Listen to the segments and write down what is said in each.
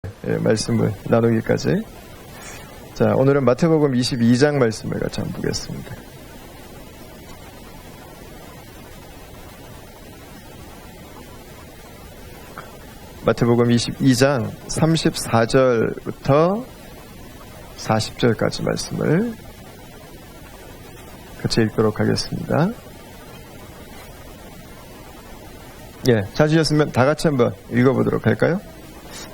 말씀을 나누기까지. 자, 오늘은 마태복음 22장 말씀을 같이 한번 보겠습니다. 마태복음 22장 34절부터 40절까지 말씀을 같이 읽도록 하겠습니다. 예, 찾으셨으면 다 같이 한번 읽어보도록 할까요?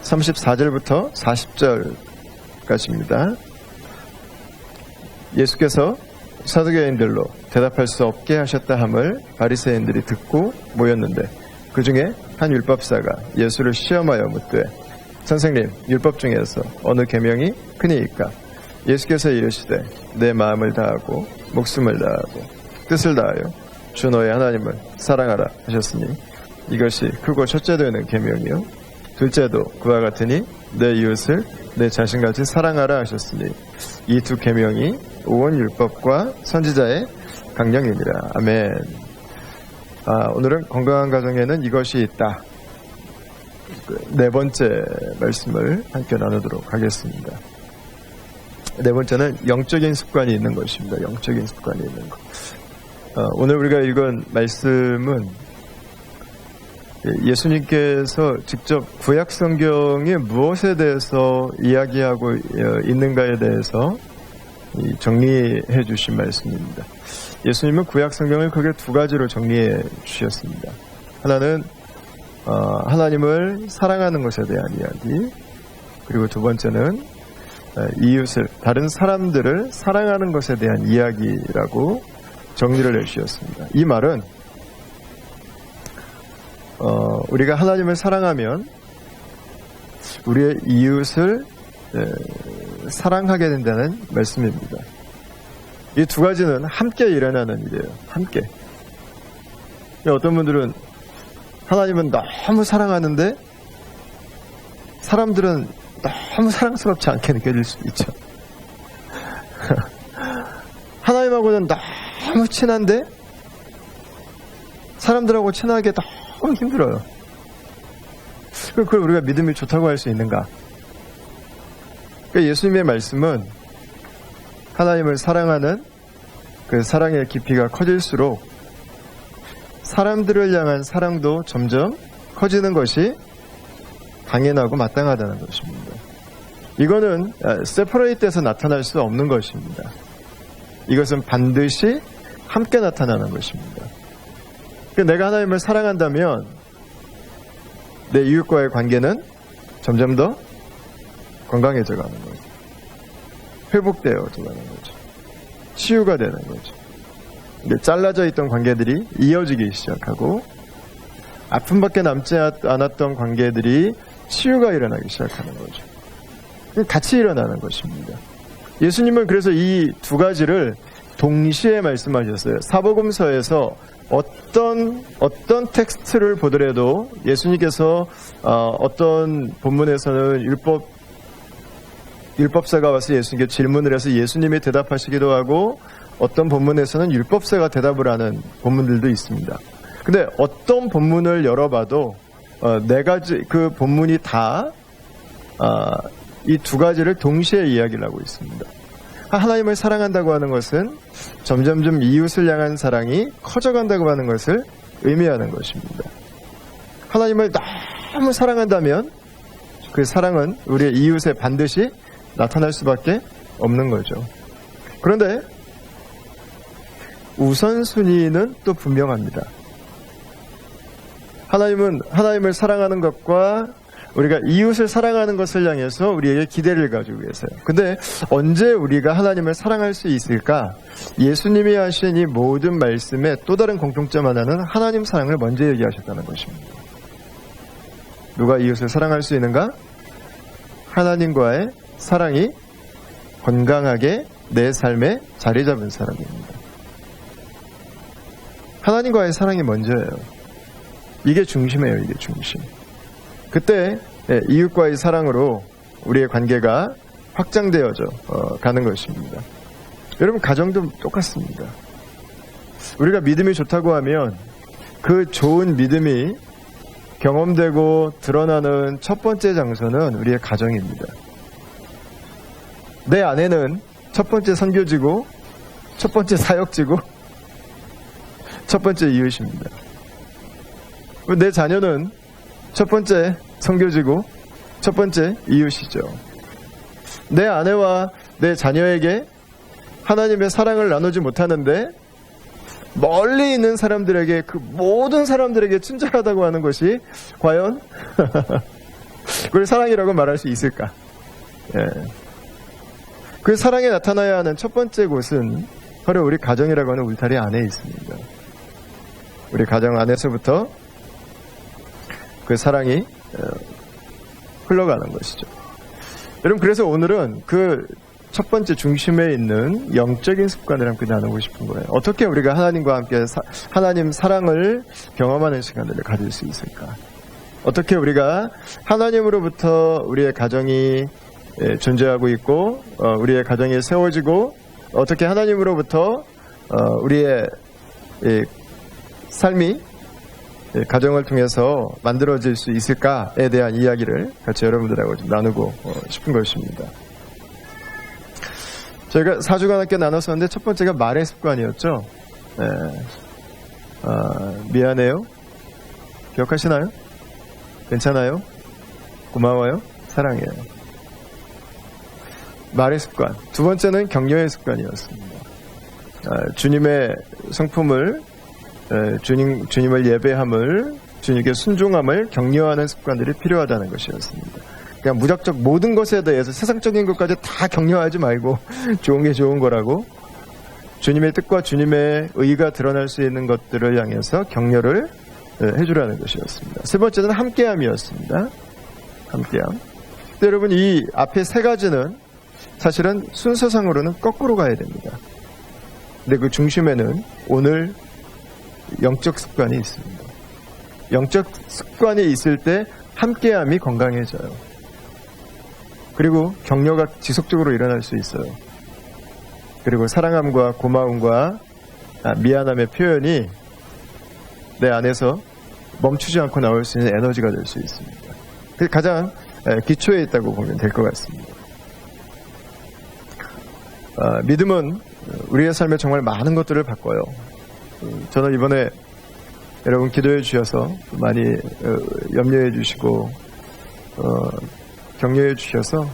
34절부터 40절까지입니다. 예수께서 사두개인들로 대답할 수 없게 하셨다 함을 바리새인들이 듣고 모였는데 그 중에 한 율법사가 예수를 시험하여 묻되 선생님, 율법 중에서 어느 계명이 크니이까? 예수께서 이르시되 내 마음을 다하고 목숨을 다하고 뜻을 다하여 주 너의 하나님을 사랑하라 하셨으니 이것이 크고 첫째 되는 계명이요 둘째도 그와 같으니 내 이웃을 내 자신같이 사랑하라 하셨으니 이 두 계명이 온 율법과 선지자의 강령이니라. 아멘. 오늘은 건강한 가정에는 이것이 있다. 네 번째 말씀을 함께 나누도록 하겠습니다. 네 번째는 영적인 습관이 있는 것입니다. 영적인 습관이 있는 것. 오늘 우리가 읽은 말씀은 예수님께서 직접 구약 성경에 무엇에 대해서 이야기하고 있는가에 대해서 정리해 주신 말씀입니다. 예수님은 구약 성경을 크게 두 가지로 정리해 주셨습니다. 하나는 하나님을 사랑하는 것에 대한 이야기, 그리고 두 번째는 이웃을, 다른 사람들을 사랑하는 것에 대한 이야기라고 정리를 해 주셨습니다. 이 말은 우리가 하나님을 사랑하면 우리의 이웃을 사랑하게 된다는 말씀입니다. 이 두 가지는 함께 일어나는 일이에요. 함께. 어떤 분들은 하나님은 너무 사랑하는데 사람들은 너무 사랑스럽지 않게 느껴질 수도 있죠. 하나님하고는 너무 친한데 사람들하고 친하게 너무 힘들어요. 그걸 우리가 믿음이 좋다고 할 수 있는가? 예수님의 말씀은 하나님을 사랑하는 그 사랑의 깊이가 커질수록 사람들을 향한 사랑도 점점 커지는 것이 당연하고 마땅하다는 것입니다. 이거는 세퍼레이트해서 나타날 수 없는 것입니다. 이것은 반드시 함께 나타나는 것입니다. 내가 하나님을 사랑한다면 내 이웃과의 관계는 점점 더 건강해져 가는 거죠. 회복되어져 가는 거죠. 치유가 되는 거죠. 잘라져 있던 관계들이 이어지기 시작하고 아픔밖에 남지 않았던 관계들이 치유가 일어나기 시작하는 거죠. 같이 일어나는 것입니다. 예수님은 그래서 이 두 가지를 동시에 말씀하셨어요. 사복음서에서 어떤 텍스트를 보더라도 예수님께서 어떤 본문에서는 율법사가 와서 예수님께 질문을 해서 예수님이 대답하시기도 하고 어떤 본문에서는 율법사가 대답을 하는 본문들도 있습니다. 근데 어떤 본문을 열어봐도 네 가지 그 본문이 다 이 두 가지를 동시에 이야기를 하고 있습니다. 하나님을 사랑한다고 하는 것은 점점점 이웃을 향한 사랑이 커져간다고 하는 것을 의미하는 것입니다. 하나님을 너무 사랑한다면 그 사랑은 우리의 이웃에 반드시 나타날 수밖에 없는 거죠. 그런데 우선순위는 또 분명합니다. 하나님을 사랑하는 것과 우리가 이웃을 사랑하는 것을 향해서 우리에게 기대를 가지고 계세요. 근데 언제 우리가 하나님을 사랑할 수 있을까? 예수님이 하신 이 모든 말씀의 또 다른 공통점 하나는 하나님 사랑을 먼저 얘기하셨다는 것입니다. 누가 이웃을 사랑할 수 있는가? 하나님과의 사랑이 건강하게 내 삶에 자리 잡은 사람입니다. 하나님과의 사랑이 먼저예요. 이게 중심이에요. 이게 중심. 그때 이웃과의 사랑으로 우리의 관계가 확장되어져 가는 것입니다. 여러분, 가정도 똑같습니다. 우리가 믿음이 좋다고 하면 그 좋은 믿음이 경험되고 드러나는 첫 번째 장소는 우리의 가정입니다. 내 아내는 첫 번째 선교지고, 첫 번째 사역지고, 첫 번째 이웃입니다. 내 자녀는 첫 번째 선교지고, 첫 번째 이웃이죠. 내 아내와 내 자녀에게 하나님의 사랑을 나누지 못하는데 멀리 있는 사람들에게, 그 모든 사람들에게 친절하다고 하는 것이 과연 그걸 사랑이라고 말할 수 있을까? 예. 그 사랑에 나타나야 하는 첫 번째 곳은 바로 우리 가정이라고 하는 울타리 안에 있습니다. 우리 가정 안에서부터 그 사랑이 흘러가는 것이죠. 여러분, 그래서 오늘은 그 첫 번째 중심에 있는 영적인 습관을 함께 나누고 싶은 거예요. 어떻게 우리가 하나님과 함께 하나님 사랑을 경험하는 시간들을 가질 수 있을까? 어떻게 우리가 하나님으로부터 우리의 가정이 존재하고 있고, 우리의 가정이 세워지고, 어떻게 하나님으로부터 우리의 삶이 가정을 통해서 만들어질 수 있을까에 대한 이야기를 같이 여러분들하고 좀 나누고 싶은 것입니다. 저희가 4주간 함께 나눴었는데 첫 번째가 말의 습관이었죠. 네. 미안해요. 기억하시나요? 괜찮아요? 고마워요? 사랑해요. 말의 습관. 두 번째는 격려의 습관이었습니다. 주님의 성품을, 주님을 예배함을, 주님께 순종함을 격려하는 습관들이 필요하다는 것이었습니다. 그냥 무작정 모든 것에 대해서 세상적인 것까지 다 격려하지 말고 좋은 게 좋은 거라고, 주님의 뜻과 주님의 의가 드러날 수 있는 것들을 향해서 격려를 해주라는 것이었습니다. 세 번째는 함께함이었습니다. 함께함. 근데 여러분, 이 앞에 세 가지는 사실은 순서상으로는 거꾸로 가야 됩니다. 근데 그 중심에는 오늘 영적 습관이 있습니다. 영적 습관이 있을 때 함께함이 건강해져요. 그리고 격려가 지속적으로 일어날 수 있어요. 그리고 사랑함과 고마움과 미안함의 표현이 내 안에서 멈추지 않고 나올 수 있는 에너지가 될 수 있습니다. 그게 가장 기초에 있다고 보면 될 것 같습니다. 믿음은 우리의 삶에 정말 많은 것들을 바꿔요. 저는 이번에 여러분 기도해 주셔서 많이 염려해 주시고 격려해 주셔서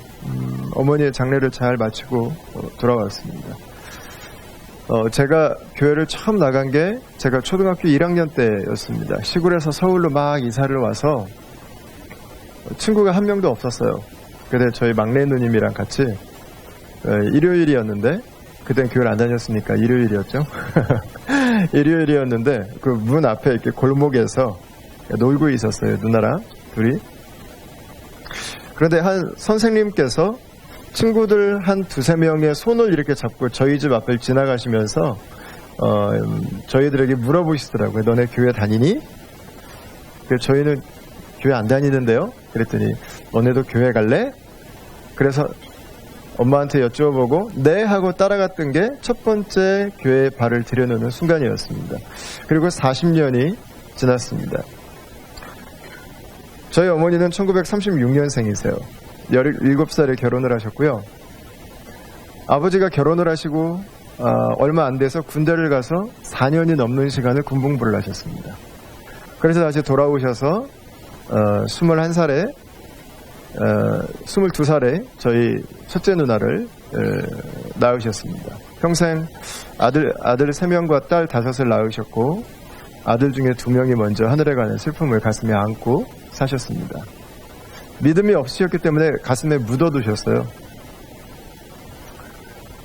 어머니의 장례를 잘 마치고 돌아왔습니다. 제가 교회를 처음 나간 게 제가 초등학교 1학년 때였습니다. 시골에서 서울로 막 이사를 와서 친구가 한 명도 없었어요. 그때 저희 막내 누님이랑 같이 일요일이었는데, 그땐 교회를 안 다녔으니까 일요일이었죠. 일요일이었는데 그 문 앞에 이렇게 골목에서 놀고 있었어요. 누나랑 둘이. 그런데 한 선생님께서 친구들 한 두세 명의 손을 이렇게 잡고 저희 집 앞을 지나가시면서 저희들에게 물어보시더라고요. 너네 교회 다니니? 그래서 저희는 교회 안 다니는데요. 그랬더니 너네도 교회 갈래? 그래서 엄마한테 여쭈어보고 네 하고 따라갔던 게 첫 번째 교회에 발을 들여놓는 순간이었습니다. 그리고 40년이 지났습니다. 저희 어머니는 1936년생이세요. 17살에 결혼을 하셨고요. 아버지가 결혼을 하시고 얼마 안 돼서 군대를 가서 4년이 넘는 시간을 군복무를 하셨습니다. 그래서 다시 돌아오셔서 21살에 22살에 저희 첫째 누나를 낳으셨습니다. 평생 아들 3명과 딸 5을 낳으셨고, 아들 중에 2명이 먼저 하늘에 가는 슬픔을 가슴에 안고 사셨습니다. 믿음이 없으셨기 때문에 가슴에 묻어두셨어요.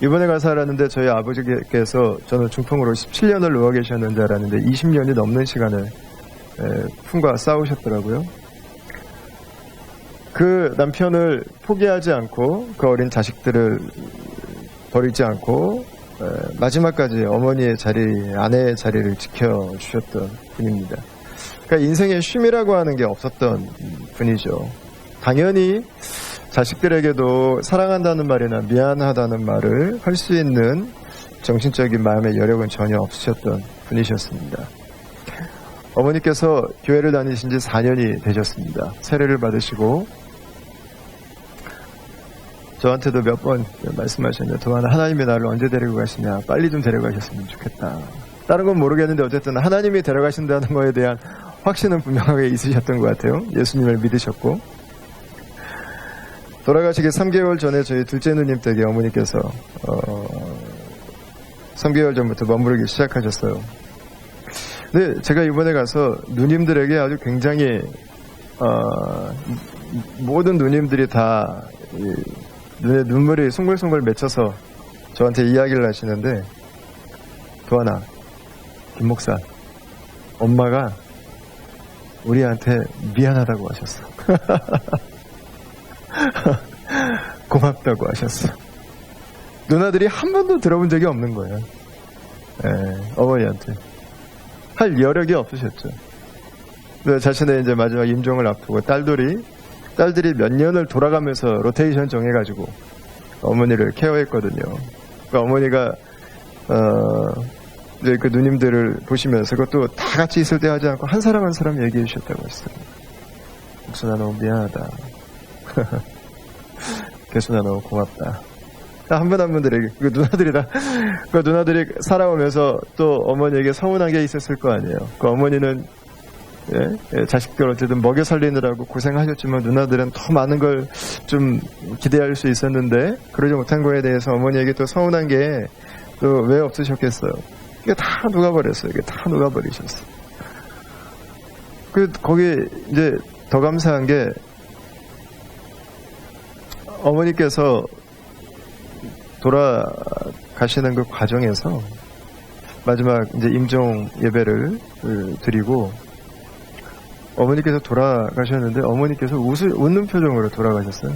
이번에 가서 알았는데 저희 아버지께서 저는 중풍으로 17년을 누워 계셨는데 알았는데 20년이 넘는 시간을 풍과 싸우셨더라고요. 그 남편을 포기하지 않고 그 어린 자식들을 버리지 않고 마지막까지 어머니의 자리, 아내의 자리를 지켜주셨던 분입니다. 그러니까 인생에 쉼이라고 하는 게 없었던 분이죠. 당연히 자식들에게도 사랑한다는 말이나 미안하다는 말을 할 수 있는 정신적인 마음의 여력은 전혀 없으셨던 분이셨습니다. 어머니께서 교회를 다니신 지 4년이 되셨습니다. 세례를 받으시고 저한테도 몇 번 말씀하셨는데 도하나 하나님이 나를 언제 데리고 가시냐, 빨리 좀 데려가셨으면 좋겠다. 다른 건 모르겠는데 어쨌든 하나님이 데려가신다는 거에 대한 확신은 분명하게 있으셨던 것 같아요. 예수님을 믿으셨고, 돌아가시기 3개월 전에 저희 둘째 누님 댁에 어머니께서 3개월 전부터 머무르기 시작하셨어요. 근데 제가 이번에 가서 누님들에게 아주 굉장히 모든 누님들이 다 눈에 눈물이 송글송글 맺혀서 저한테 이야기를 하시는데, 도하나, 김 목사, 엄마가 우리한테 미안하다고 하셨어. 고맙다고 하셨어. 누나들이 한 번도 들어본 적이 없는 거예요. 어머니한테 할 여력이 없으셨죠. 자신의 이제 마지막 임종을 앞두고 딸들이 몇 년을 돌아가면서 로테이션 정해가지고 어머니를 케어했거든요. 그러니까 어머니가 이제 그 누님들을 보시면서 그것도 다 같이 있을 때 하지 않고 한 사람 한 사람 얘기해 주셨다고 했어요. 목순아 너무 미안하다. 개순아 너무 고맙다. 한 분 한 분들에게, 그 누나들이 살아오면서 또 어머니에게 서운한 게 있었을 거 아니에요. 그 어머니는 자식들 어쨌든 먹여 살리느라고 고생하셨지만 누나들은 더 많은 걸 좀 기대할 수 있었는데 그러지 못한 거에 대해서 어머니에게 또 서운한 게 또 왜 없으셨겠어요. 이게 다 녹아버렸어요. 이게 다 녹아버리셨어요. 거기 이제 더 감사한 게 어머니께서 돌아가시는 그 과정에서 마지막 이제 임종 예배를 드리고 어머니께서 돌아가셨는데 어머니께서 웃는 표정으로 돌아가셨어요.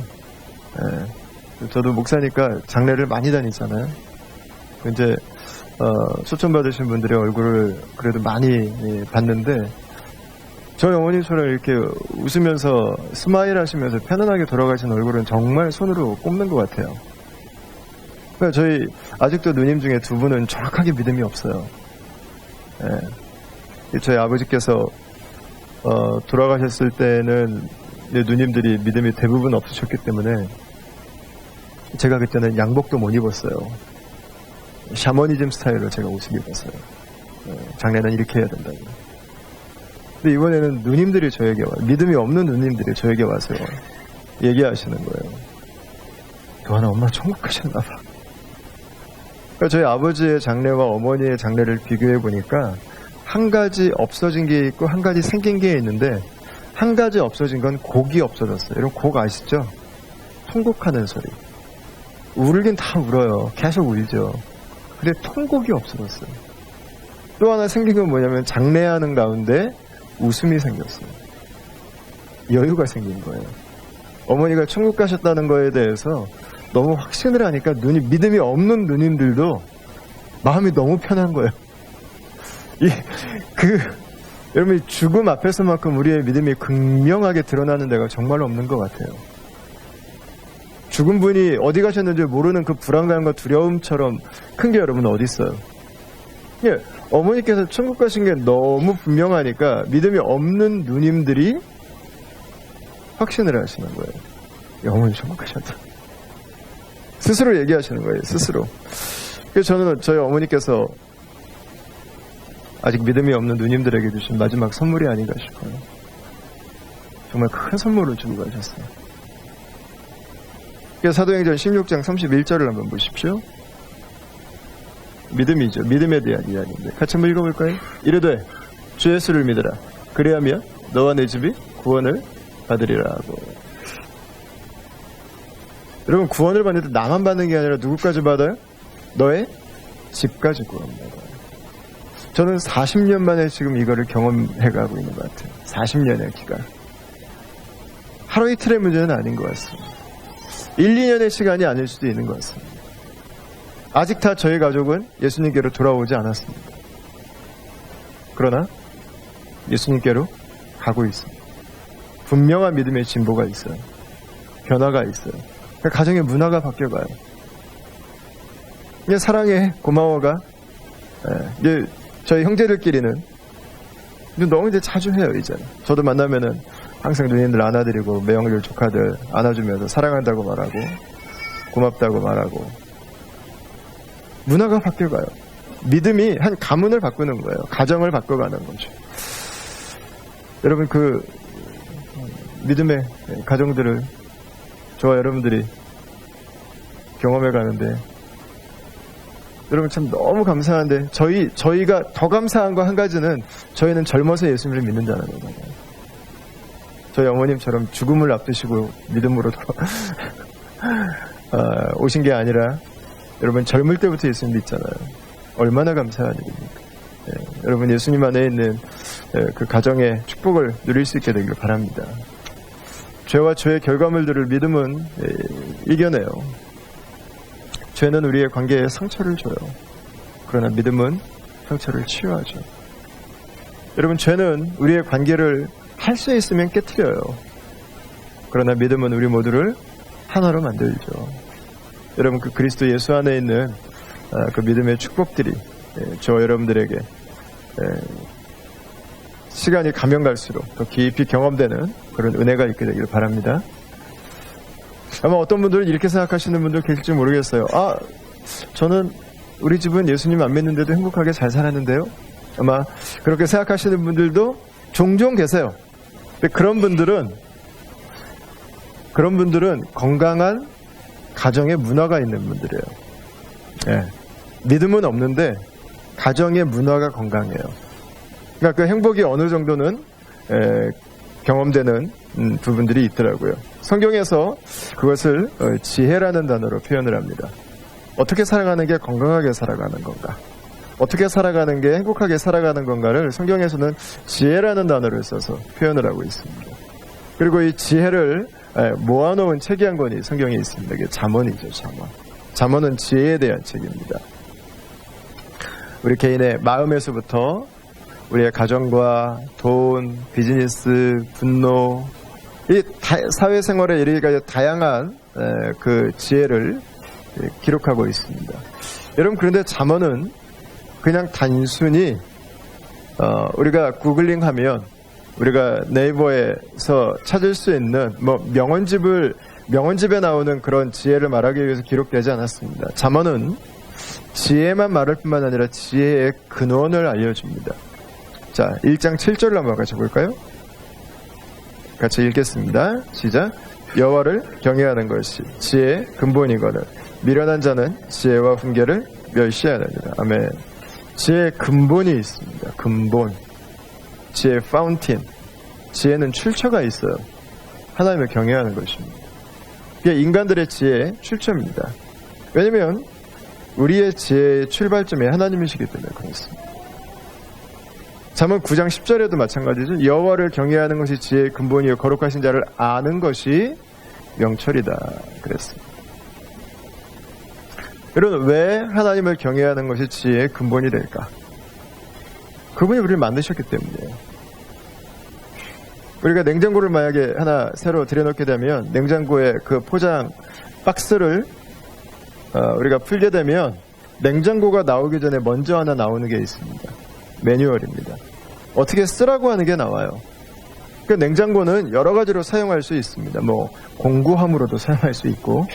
저도 목사니까 장례를 많이 다니잖아요. 이제 초청받으신 분들의 얼굴을 그래도 많이 봤는데 저희 어머니처럼 이렇게 웃으면서 스마일 하시면서 편안하게 돌아가신 얼굴은 정말 손으로 꼽는 것 같아요. 그러니까 저희 아직도 누님 중에 두 분은 정확하게 믿음이 없어요. 저희 아버지께서 돌아가셨을 때는 누님들이 믿음이 대부분 없으셨기 때문에 제가 그때는 양복도 못 입었어요. 샤머니즘 스타일로 제가 옷을 입었어요. 장례는 이렇게 해야 된다고. 근데 이번에는 누님들이 저에게 믿음이 없는 누님들이 저에게 와서 얘기하시는 거예요. 도하나 엄마 천국 가셨나 봐. 그러니까 저희 아버지의 장례와 어머니의 장례를 비교해 보니까 한 가지 없어진 게 있고 한 가지 생긴 게 있는데 한 가지 없어진 건 곡이 없어졌어요. 여러분 곡 아시죠? 통곡하는 소리. 울긴 다 울어요. 계속 울죠. 근데 통곡이 없어졌어요. 또 하나 생긴 건 뭐냐면 장례하는 가운데 웃음이 생겼어요. 여유가 생긴 거예요. 어머니가 천국 가셨다는 거에 대해서 너무 확신을 하니까 믿음이 없는 누님들도 마음이 너무 편한 거예요. 여러분 죽음 앞에서만큼 우리의 믿음이 극명하게 드러나는 데가 정말 없는 것 같아요. 죽은 분이 어디 가셨는지 모르는 그 불안감과 두려움처럼 큰 게 여러분 어디 있어요? 어머니께서 천국 가신 게 너무 분명하니까 믿음이 없는 누님들이 확신을 하시는 거예요. 어머니 천국 가셨다. 스스로 얘기하시는 거예요. 스스로. 그래서 저는 저희 어머니께서 아직 믿음이 없는 누님들에게 주신 마지막 선물이 아닌가 싶어요. 정말 큰 선물을 주고 가셨어요. 그래서 사도행전 16장 31절을 한번 보십시오. 믿음이죠. 믿음에 대한 이야기인데 같이 한번 읽어볼까요? 이르되 주 예수를 믿으라. 그리하면 너와 내 집이 구원을 받으리라 하고. 여러분 구원을 받는데 나만 받는 게 아니라 누구까지 받아요? 너의 집까지 구원받아요. 저는 40년 만에 지금 이거를 경험해가고 있는 것 같아요. 40년의 기간. 하루 이틀의 문제는 아닌 것 같습니다. 1, 2년의 시간이 아닐 수도 있는 것 같습니다. 아직 다 저희 가족은 예수님께로 돌아오지 않았습니다. 그러나 예수님께로 가고 있습니다. 분명한 믿음의 진보가 있어요. 변화가 있어요. 가정의 문화가 바뀌어가요. 사랑해, 고마워가 이제 저희 형제들끼리는 근데 너무 이제 자주 해요, 이제. 저도 만나면은 항상 누님들 안아드리고, 매형들, 조카들 안아주면서 사랑한다고 말하고, 고맙다고 말하고. 문화가 바뀌어가요. 믿음이 한 가문을 바꾸는 거예요. 가정을 바꿔가는 거죠. 여러분, 그 믿음의 가정들을 저와 여러분들이 경험해 가는데, 여러분 참 너무 감사한데, 저희가 더 감사한 거 한 가지는 저희는 젊어서 예수님을 믿는다는 거예요. 저희 어머님처럼 죽음을 앞두시고 믿음으로 오신 게 아니라, 여러분 젊을 때부터 예수님 믿잖아요. 얼마나 감사한 일입니까? 여러분 예수님 안에 있는 그 가정의 축복을 누릴 수 있게 되길 바랍니다. 죄와 죄의 결과물들을 믿음은 이겨내요. 죄는 우리의 관계에 상처를 줘요. 그러나 믿음은 상처를 치유하죠. 여러분, 죄는 우리의 관계를 할 수 있으면 깨트려요. 그러나 믿음은 우리 모두를 하나로 만들죠. 여러분, 그 그리스도 예수 안에 있는 그 믿음의 축복들이 저와 여러분들에게 시간이 가면 갈수록 더 깊이 경험되는 그런 은혜가 있게 되기를 바랍니다. 아마 어떤 분들은 이렇게 생각하시는 분들 계실지 모르겠어요. 저는 우리 집은 예수님 안 믿는데도 행복하게 잘 살았는데요. 아마 그렇게 생각하시는 분들도 종종 계세요. 근데 그런 분들은 건강한 가정의 문화가 있는 분들이에요. 믿음은 없는데 가정의 문화가 건강해요. 그러니까 그 행복이 어느 정도는 경험되는 부분들이 있더라고요. 성경에서 그것을 지혜라는 단어로 표현을 합니다. 어떻게 살아가는 게 건강하게 살아가는 건가? 어떻게 살아가는 게 행복하게 살아가는 건가를 성경에서는 지혜라는 단어를 써서 표현을 하고 있습니다. 그리고 이 지혜를 모아놓은 책이 한 권이 성경에 있습니다. 이게 잠언이죠, 잠언. 잠언은 지혜에 대한 책입니다. 우리 개인의 마음에서부터 우리의 가정과 돈, 비즈니스, 분노, 이 사회생활에 이르기까지 다양한 그 지혜를 기록하고 있습니다. 여러분, 그런데 잠언은 그냥 단순히 우리가 구글링하면 우리가 네이버에서 찾을 수 있는 명언집에 나오는 그런 지혜를 말하기 위해서 기록되지 않았습니다. 잠언은 지혜만 말할 뿐만 아니라 지혜의 근원을 알려줍니다. 자, 1장 7절로 한번 같이 볼까요? 같이 읽겠습니다. 시작. 여호와를 경외하는 것이 지혜의 근본이거늘 미련한 자는 지혜와 훈계를 멸시하느니라. 아멘. 지혜의 근본이 있습니다. 근본. 지혜의 파운틴. 지혜는 출처가 있어요. 하나님을 경외하는 것입니다. 그게 인간들의 지혜의 출처입니다. 왜냐하면 우리의 지혜의 출발점이 하나님이시기 때문에 그렇습니다. 잠언 9장 10절에도 마찬가지죠. 여호와를 경외하는 것이 지혜의 근본이요 거룩하신 자를 아는 것이 명철이다 그랬습니다. 여러분, 왜 하나님을 경외하는 것이 지혜의 근본이 될까? 그분이 우리를 만드셨기 때문이에요. 우리가 냉장고를 만약에 하나 새로 들여놓게 되면 냉장고에 그 포장 박스를 우리가 풀게 되면 냉장고가 나오기 전에 먼저 하나 나오는 게 있습니다. 매뉴얼입니다. 어떻게 쓰라고 하는 게 나와요. 그 냉장고는 여러 가지로 사용할 수 있습니다. 공구함으로도 사용할 수 있고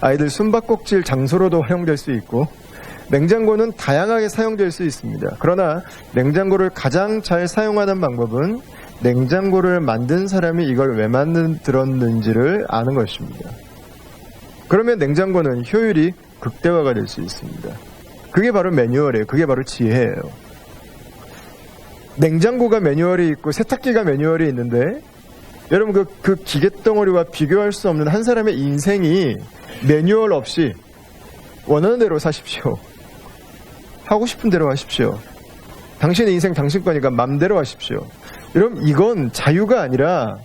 아이들 숨바꼭질 장소로도 활용될 수 있고 냉장고는 다양하게 사용될 수 있습니다. 그러나 냉장고를 가장 잘 사용하는 방법은 냉장고를 만든 사람이 이걸 왜 만들었는지를 아는 것입니다. 그러면 냉장고는 효율이 극대화가 될 수 있습니다. 그게 바로 매뉴얼이에요. 그게 바로 지혜예요. 냉장고가 매뉴얼이 있고 세탁기가 매뉴얼이 있는데 여러분 그 기계덩어리와 비교할 수 없는 한 사람의 인생이 매뉴얼 없이 원하는 대로 사십시오. 하고 싶은 대로 하십시오. 당신의 인생 당신 거니까 맘대로 하십시오. 여러분, 이건 자유가 아니라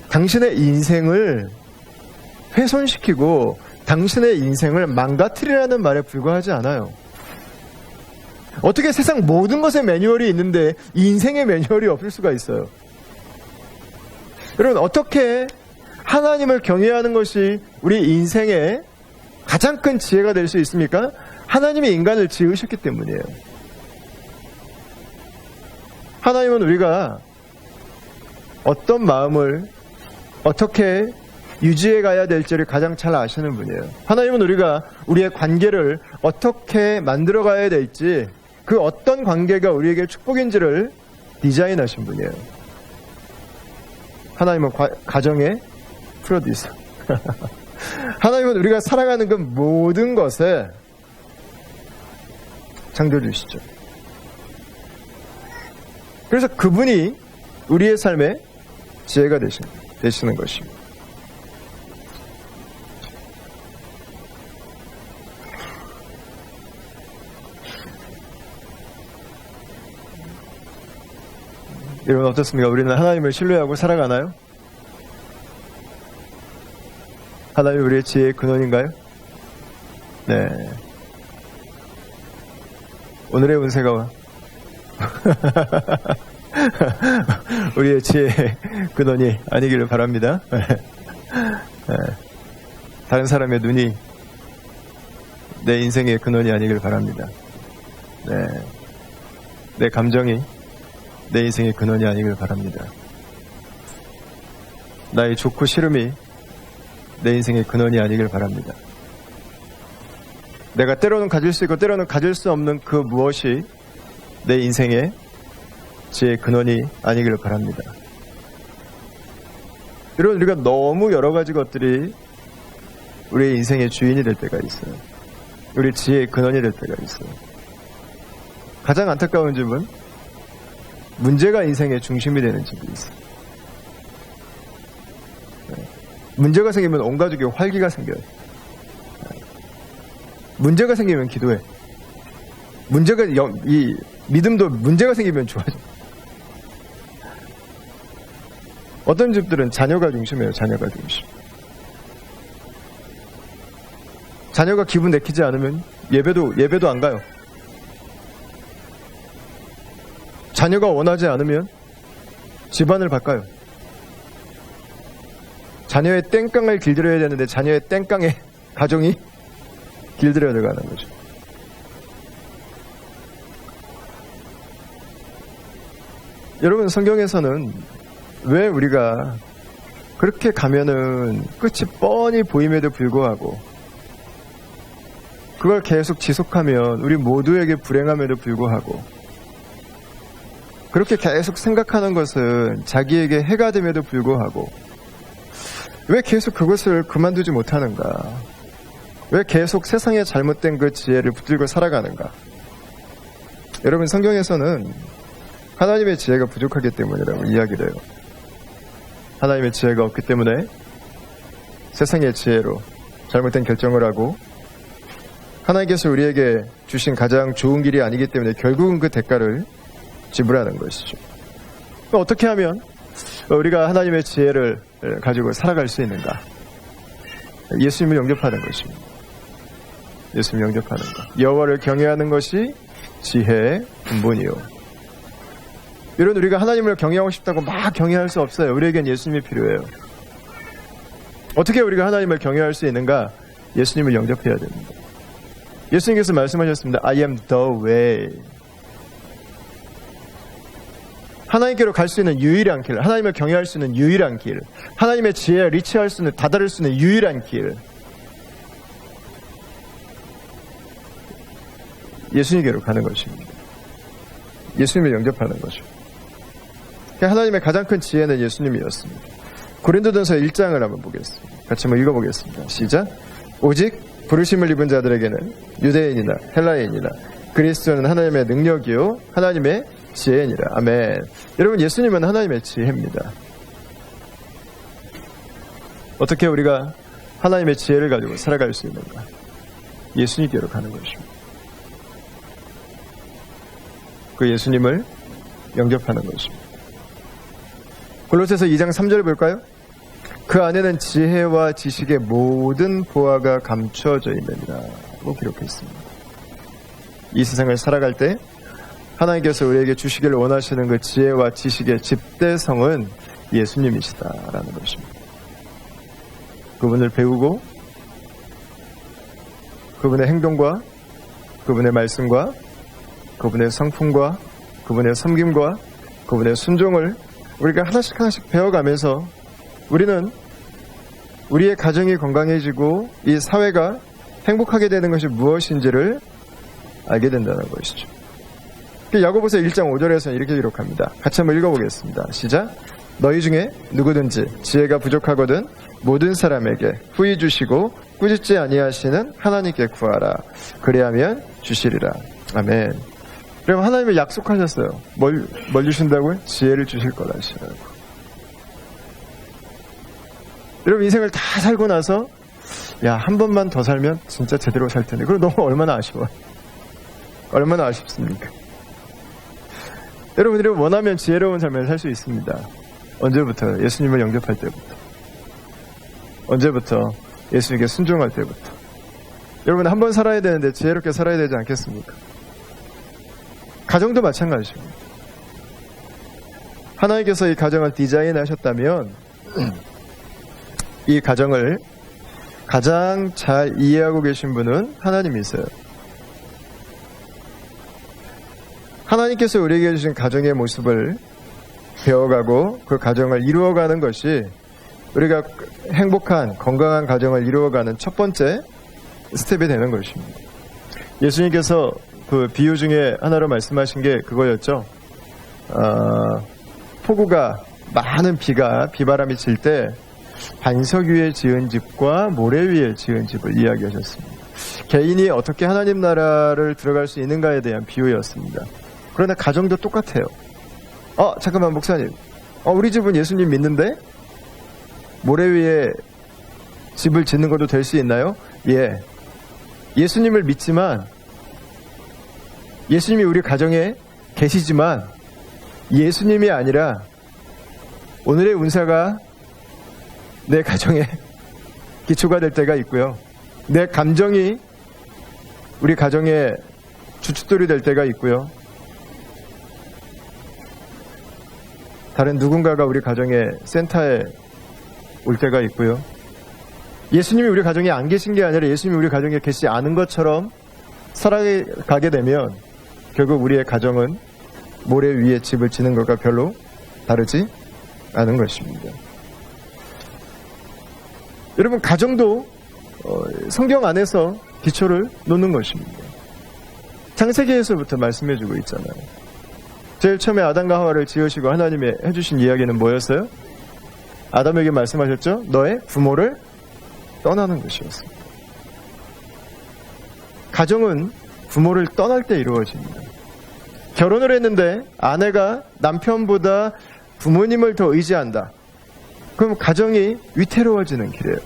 당신의 인생을 훼손시키고 당신의 인생을 망가뜨리라는 말에 불과하지 않아요. 어떻게 세상 모든 것에 매뉴얼이 있는데 인생의 매뉴얼이 없을 수가 있어요? 여러분, 어떻게 하나님을 경외하는 것이 우리 인생의 가장 큰 지혜가 될 수 있습니까? 하나님이 인간을 지으셨기 때문이에요. 하나님은 우리가 어떤 마음을 어떻게 유지해 가야 될지를 가장 잘 아시는 분이에요. 하나님은 우리가 우리의 관계를 어떻게 만들어 가야 될지, 그 어떤 관계가 우리에게 축복인지를 디자인하신 분이에요. 하나님은 가정의 프로듀서. 하나님은 우리가 살아가는 그 모든 것에 창조주시죠. 그래서 그분이 우리의 삶의 지혜가 되시는 것입니다. 여러분 어떻습니까? 우리는 하나님을 신뢰하고 살아가나요? 하나님이 우리의 지혜의 근원인가요? 네. 오늘의 운세가 우리의 지혜의 근원이 아니기를 바랍니다. 다른 사람의 눈이 내 인생의 근원이 아니길 바랍니다. 네. 내 감정이 내 인생의 근원이 아니길 바랍니다. 나의 좋고 싫음이 내 인생의 근원이 아니길 바랍니다. 내가 때로는 가질 수 있고 때로는 가질 수 없는 그 무엇이 내 인생의 지혜의 근원이 아니길 바랍니다. 여러분, 우리가 너무 여러 가지 것들이 우리의 인생의 주인이 될 때가 있어요. 우리 지혜의 근원이 될 때가 있어요. 가장 안타까운 점은 문제가 인생의 중심이 되는 집이 있어요. 문제가 생기면 온 가족이 활기가 생겨요. 문제가 생기면 기도해. 이 믿음도 문제가 생기면 좋아져. 어떤 집들은 자녀가 중심이에요. 자녀가 중심. 자녀가 기분 내키지 않으면 예배도 안 가요. 자녀가 원하지 않으면 집안을 바꿔요. 자녀의 땡깡을 길들여야 되는데 자녀의 땡깡에 가정이 길들여 들어가는 거죠. 여러분, 성경에서는 왜 우리가 그렇게 가면은 끝이 뻔히 보임에도 불구하고 그걸 계속 지속하면 우리 모두에게 불행함에도 불구하고 그렇게 계속 생각하는 것은 자기에게 해가 됨에도 불구하고 왜 계속 그것을 그만두지 못하는가? 왜 계속 세상의 잘못된 그 지혜를 붙들고 살아가는가? 여러분, 성경에서는 하나님의 지혜가 부족하기 때문이라고 이야기를 해요. 하나님의 지혜가 없기 때문에 세상의 지혜로 잘못된 결정을 하고 하나님께서 우리에게 주신 가장 좋은 길이 아니기 때문에 결국은 그 대가를 지불하는 것이죠. 어떻게 하면 우리가 하나님의 지혜를 가지고 살아갈 수 있는가? 예수님을 영접하는 것입니다. 예수님을 영접하는 것. 여호와를 경외하는 것이 지혜의 근본이요. 이런 우리가 하나님을 경외하고 싶다고 막 경외할 수 없어요. 우리에겐 예수님이 필요해요. 어떻게 우리가 하나님을 경외할 수 있는가? 예수님을 영접해야 됩니다. 예수님께서 말씀하셨습니다. I am the way. 하나님께로 갈 수 있는 유일한 길, 하나님을 경외할 수 있는 유일한 길, 하나님의 지혜에 리치할 수 있는, 다다를 수 있는 유일한 길, 예수님께로 가는 것입니다. 예수님을 영접하는 거죠. 하나님의 가장 큰 지혜는 예수님이었습니다. 고린도전서 1장을 한번 보겠습니다. 같이 한번 읽어보겠습니다. 시작. 오직 부르심을 입은 자들에게는 유대인이나 헬라인이나 그리스도는 하나님의 능력이요 하나님의 지혜니라. 아멘. 여러분, 예수님은 하나님의 지혜입니다. 어떻게 우리가 하나님의 지혜를 가지고 살아갈 수 있는가? 예수님께로 가는 것입니다. 그 예수님을 영접하는 것입니다. 골로새서 2장 3절 볼까요? 그 안에는 지혜와 지식의 모든 보화가 감춰져 있느니라 고 기록했습니다. 이 세상을 살아갈 때 하나님께서 우리에게 주시기를 원하시는 그 지혜와 지식의 집대성은 예수님이시다라는 것입니다. 그분을 배우고 그분의 행동과 그분의 말씀과 그분의 성품과 그분의 섬김과 그분의 순종을 우리가 하나씩 배워가면서 우리는 우리의 가정이 건강해지고 이 사회가 행복하게 되는 것이 무엇인지를 알게 된다는 것이죠. 야고보서 1장 5절에서는 이렇게 기록합니다. 같이 한번 읽어보겠습니다. 시작. 너희 중에 누구든지 지혜가 부족하거든 모든 사람에게 후히 주시고 꾸짖지 아니하시는 하나님께 구하라. 그리하면 주시리라. 아멘. 그럼 하나님이 약속하셨어요. 뭘 주신다고요? 지혜를 주실 거라시라고. 여러분 인생을 다 살고 나서 한 번만 더 살면 진짜 제대로 살 텐데. 그럼 너무 얼마나 아쉬워. 얼마나 아쉽습니까? 여러분들이 원하면 지혜로운 삶을 살 수 있습니다. 언제부터? 예수님을 영접할 때부터. 언제부터? 예수님께 순종할 때부터. 여러분 한 번 살아야 되는데 지혜롭게 살아야 되지 않겠습니까? 가정도 마찬가지입니다. 하나님께서 이 가정을 디자인하셨다면 이 가정을 가장 잘 이해하고 계신 분은 하나님이세요. 하나님께서 우리에게 주신 가정의 모습을 배워가고 그 가정을 이루어가는 것이 우리가 행복한 건강한 가정을 이루어가는 첫 번째 스텝이 되는 것입니다. 예수님께서 그 비유 중에 하나로 말씀하신 게 그거였죠. 폭우가 많은 비바람이 칠 때 반석 위에 지은 집과 모래 위에 지은 집을 이야기하셨습니다. 개인이 어떻게 하나님 나라를 들어갈 수 있는가에 대한 비유였습니다. 그러나 가정도 똑같아요. 잠깐만 목사님, 우리 집은 예수님 믿는데 모래 위에 집을 짓는 것도 될 수 있나요? 예. 예수님을 믿지만 예수님이 우리 가정에 계시지만 예수님이 아니라 오늘의 운사가 내 가정에 기초가 될 때가 있고요. 내 감정이 우리 가정의 주춧돌이 될 때가 있고요. 다른 누군가가 우리 가정의 센터에 올 때가 있고요. 예수님이 우리 가정에 안 계신 게 아니라 예수님이 우리 가정에 계시지 않은 것처럼 살아가게 되면 결국 우리의 가정은 모래 위에 집을 지는 것과 별로 다르지 않은 것입니다. 여러분 가정도 성경 안에서 기초를 놓는 것입니다. 창세기에서부터 말씀해주고 있잖아요. 제일 처음에 아담과 하와를 지으시고 하나님이 해주신 이야기는 뭐였어요? 아담에게 말씀하셨죠? 너의 부모를 떠나는 것이었습니다. 가정은 부모를 떠날 때 이루어집니다. 결혼을 했는데 아내가 남편보다 부모님을 더 의지한다. 그럼 가정이 위태로워지는 길이에요.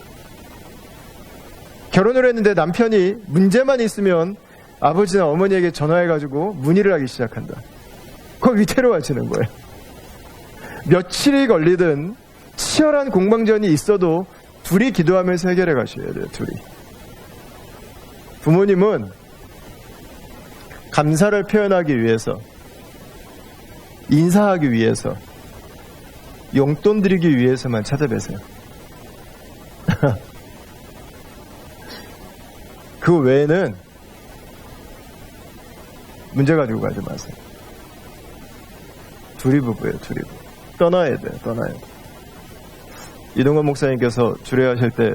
결혼을 했는데 남편이 문제만 있으면 아버지나 어머니에게 전화해가지고 문의를 하기 시작한다. 그건 위태로워지는 거예요. 며칠이 걸리든 치열한 공방전이 있어도 둘이 기도하면서 해결해 가셔야 돼요. 둘이. 부모님은 감사를 표현하기 위해서, 인사하기 위해서, 용돈 드리기 위해서만 찾아뵈세요. 그 외에는 문제 가지고 가지 마세요. 둘이 부부예요. 둘이 부부. 떠나야 돼요. 떠나야 돼요. 이동건 목사님께서 주례하실 때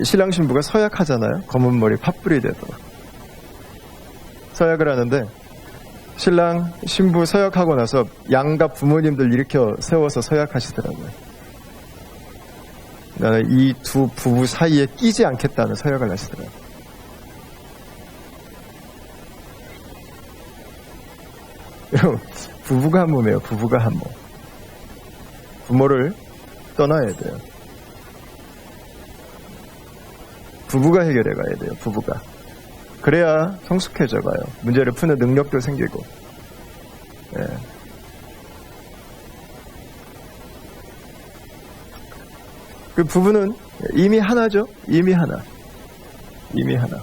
신랑 신부가 서약하잖아요. 검은 머리 팥불이 되도록 서약을 하는데 신랑 신부 서약하고 나서 양가 부모님들 일으켜 세워서 서약하시더라고요. 나는 이 두 부부 사이에 끼지 않겠다는 서약을 하시더라고요. 여러분, 부부가 한 몸이에요. 부부가 한 몸. 부모를 떠나야 돼요. 부부가 해결해 가야 돼요. 부부가. 그래야 성숙해져 가요. 문제를 푸는 능력도 생기고. 예. 그 부부는 이미 하나죠. 이미 하나. 이미 하나.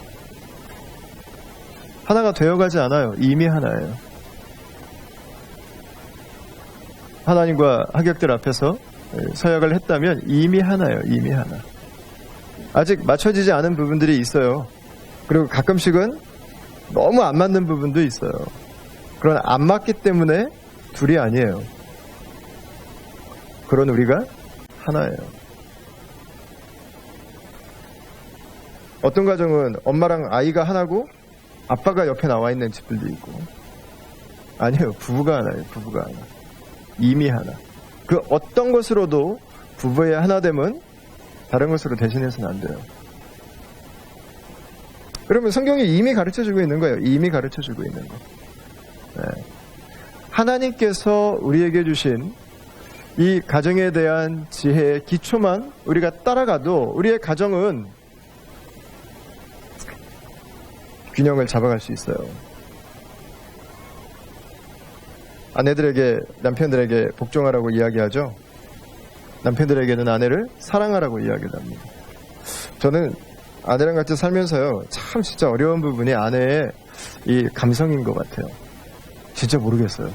하나가 되어가지 않아요. 이미 하나예요. 하나님과 하객들 앞에서 서약을 했다면 이미 하나예요. 이미 하나. 아직 맞춰지지 않은 부분들이 있어요. 그리고 가끔씩은 너무 안 맞는 부분도 있어요. 그러나 안 맞기 때문에 둘이 아니에요. 그런 우리가 하나예요. 어떤 가정은 엄마랑 아이가 하나고 아빠가 옆에 나와 있는 집들도 있고, 아니에요. 부부가 하나예요. 부부가 하나. 이미 하나. 그 어떤 것으로도 부부의 하나됨은 다른 것으로 대신해서는 안 돼요. 그러면 성경이 이미 가르쳐주고 있는 거예요. 이미 가르쳐주고 있는 거. 네. 하나님께서 우리에게 주신 이 가정에 대한 지혜의 기초만 우리가 따라가도 우리의 가정은 균형을 잡아갈 수 있어요. 아내들에게, 남편들에게 복종하라고 이야기하죠. 남편들에게는 아내를 사랑하라고 이야기를 합니다. 저는 아내랑 같이 살면서요, 참 진짜 어려운 부분이 아내의 이 감성인 것 같아요. 진짜 모르겠어요.